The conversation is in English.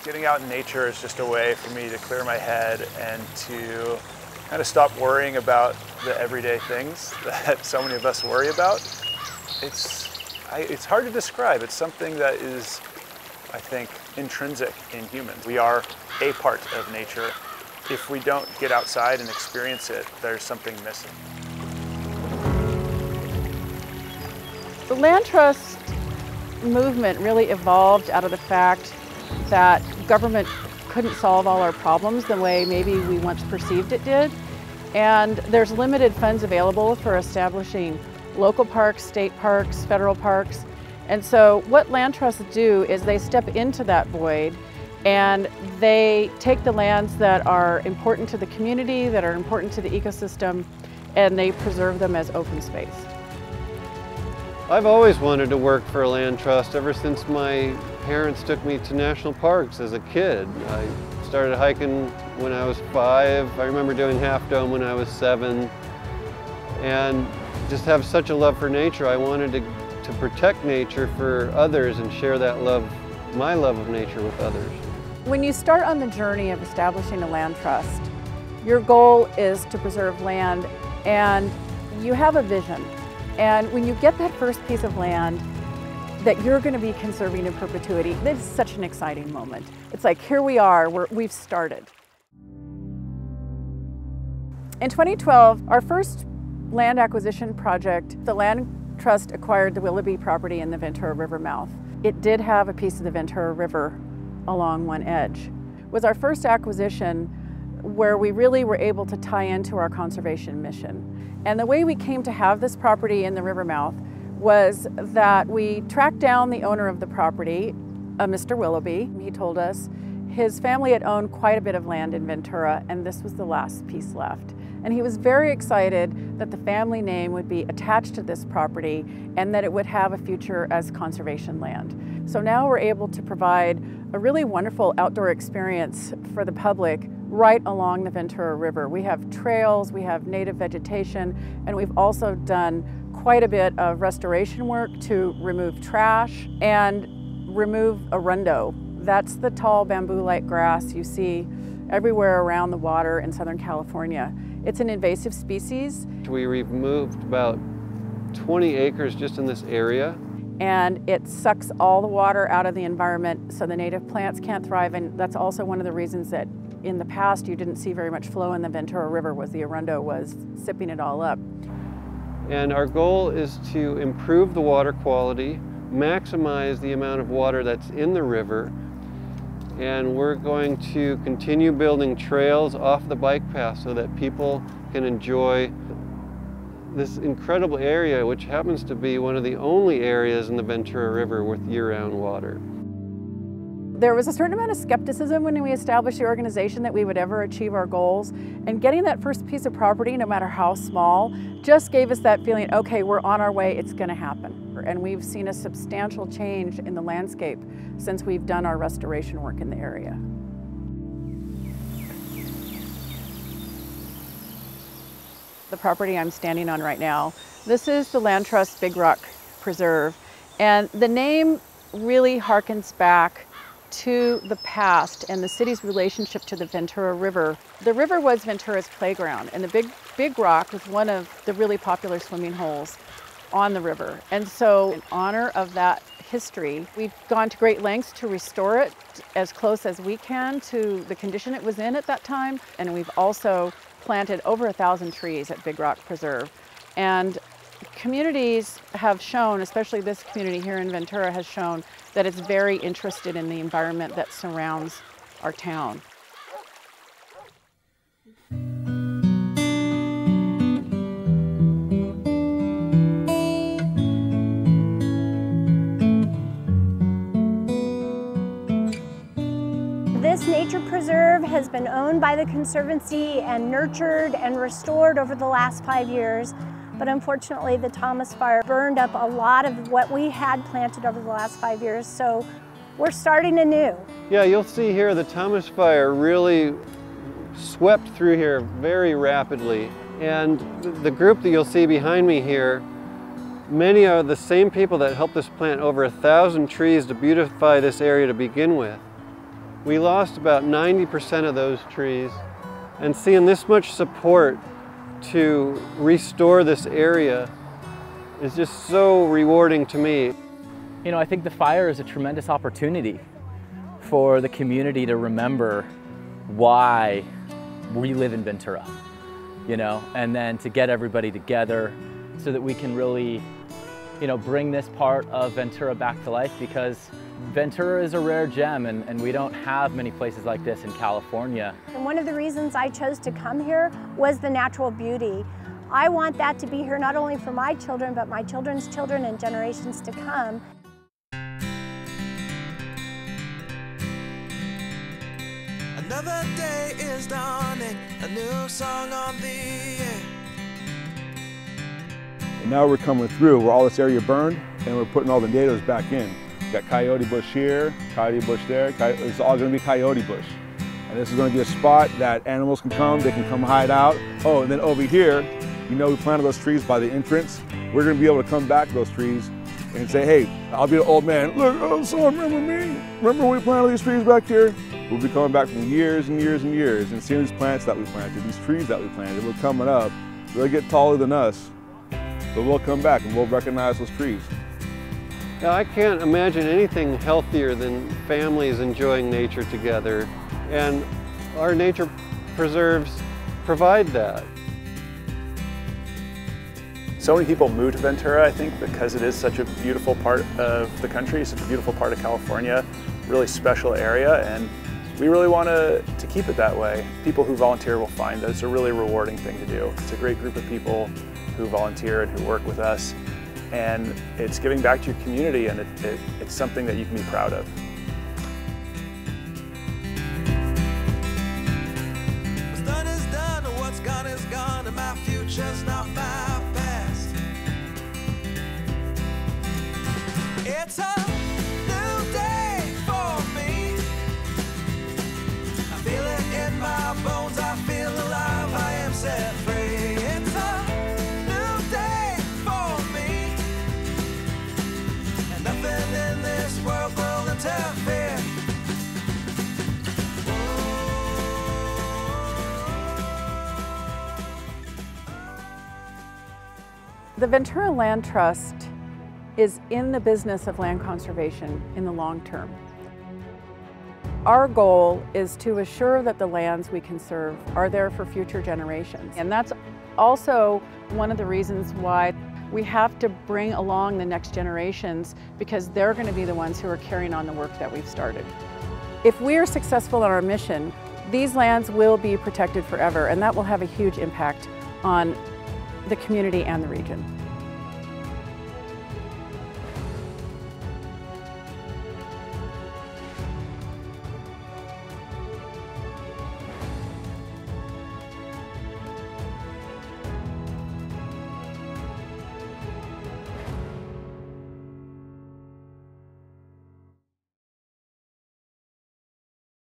Getting out in nature is just a way for me to clear my head and to kind of stop worrying about the everyday things that so many of us worry about. It's hard to describe. It's something that is, I think, intrinsic in humans. We are a part of nature. If we don't get outside and experience it, there's something missing. The land trust movement really evolved out of the fact that government couldn't solve all our problems the way maybe we once perceived it did. And there's limited funds available for establishing local parks, state parks, federal parks. And so what land trusts do is they step into that void and they take the lands that are important to the community, that are important to the ecosystem, and they preserve them as open space. I've always wanted to work for a land trust ever since my parents took me to national parks as a kid. I started hiking when I was 5. I remember doing Half Dome when I was 7. And just have such a love for nature. I wanted to protect nature for others and share that love, my love of nature, with others. When you start on the journey of establishing a land trust, your goal is to preserve land, and you have a vision. And when you get that first piece of land that you're going to be conserving in perpetuity, this is such an exciting moment. It's like, here we are, we've started. In 2012, our first land acquisition project, the Land Trust acquired the Willoughby property in the Ventura River mouth. It did have a piece of the Ventura River along one edge. It was our first acquisition where we really were able to tie into our conservation mission. And the way we came to have this property in the river mouth was that we tracked down the owner of the property, Mr. Willoughby. He told us his family had owned quite a bit of land in Ventura, and this was the last piece left. And he was very excited that the family name would be attached to this property and that it would have a future as conservation land. So now we're able to provide a really wonderful outdoor experience for the public right along the Ventura River. We have trails, we have native vegetation, and we've also done quite a bit of restoration work to remove trash and remove arundo. That's the tall bamboo-like grass you see everywhere around the water in Southern California. It's an invasive species. We removed about 20 acres just in this area. And it sucks all the water out of the environment so the native plants can't thrive, and that's also one of the reasons that in the past you didn't see very much flow in the Ventura River, was the arundo was sipping it all up. And our goal is to improve the water quality, maximize the amount of water that's in the river, and we're going to continue building trails off the bike path so that people can enjoy this incredible area, which happens to be one of the only areas in the Ventura River with year-round water. There was a certain amount of skepticism when we established the organization that we would ever achieve our goals, and getting that first piece of property, no matter how small, just gave us that feeling, okay, we're on our way, it's going to happen. And we've seen a substantial change in the landscape since we've done our restoration work in the area. The property I'm standing on right now, this is the Land Trust Big Rock Preserve, and the name really harkens back to the past and the city's relationship to the Ventura River. The river was Ventura's playground, and the Big Rock was one of the really popular swimming holes on the river. And so in honor of that history, we've gone to great lengths to restore it as close as we can to the condition it was in at that time. And we've also planted over 1,000 trees at Big Rock Preserve. And communities have shown, especially this community here in Ventura has shown, that it's very interested in the environment that surrounds our town. This nature preserve has been owned by the Conservancy and nurtured and restored over the last 5 years. But unfortunately, the Thomas Fire burned up a lot of what we had planted over the last 5 years, so we're starting anew. Yeah, you'll see here the Thomas Fire really swept through here very rapidly. And the group that you'll see behind me here, many are the same people that helped us plant over 1,000 trees to beautify this area to begin with. We lost about 90% of those trees, and seeing this much support to restore this area is just so rewarding to me. You know, I think the fire is a tremendous opportunity for the community to remember why we live in Ventura, you know, and then to get everybody together so that we can really, you know, bring this part of Ventura back to life, because Ventura is a rare gem and we don't have many places like this in California. And one of the reasons I chose to come here was the natural beauty. I want that to be here not only for my children, but my children's children and generations to come. Another day is dawning, a new song on the air. And now we're coming through where all this area burned, and we're putting all the natives back in. We got coyote bush here, coyote bush there. It's all going to be coyote bush. And this is going to be a spot that animals can come, they can come hide out. Oh, and then over here, you know, we planted those trees by the entrance. We're going to be able to come back to those trees and say, hey, I'll be the old man. Look, oh, so remember me? Remember when we planted these trees back here? We'll be coming back from years and years and years and seeing these plants that we planted, these trees that we planted. We're coming up. They'll get taller than us, but we'll come back and we'll recognize those trees. Now, I can't imagine anything healthier than families enjoying nature together, and our nature preserves provide that. So many people move to Ventura, I think, because it is such a beautiful part of the country, such a beautiful part of California, really special area, and we really want to keep it that way. People who volunteer will find that it's a really rewarding thing to do. It's a great group of people who volunteer and who work with us, and it's giving back to your community, and it's something that you can be proud of. What's done is done, and what's gone is gone, and my future's not my past. It's a new day for me. I feel it in my bones, I feel alive, I am set free. It's a new day for me, and nothing in this world will interfere. The Ventura Land Trust is in the business of land conservation in the long term. Our goal is to assure that the lands we conserve are there for future generations. And that's also one of the reasons why we have to bring along the next generations, because they're going to be the ones who are carrying on the work that we've started. If we are successful in our mission, these lands will be protected forever, and that will have a huge impact on the community and the region.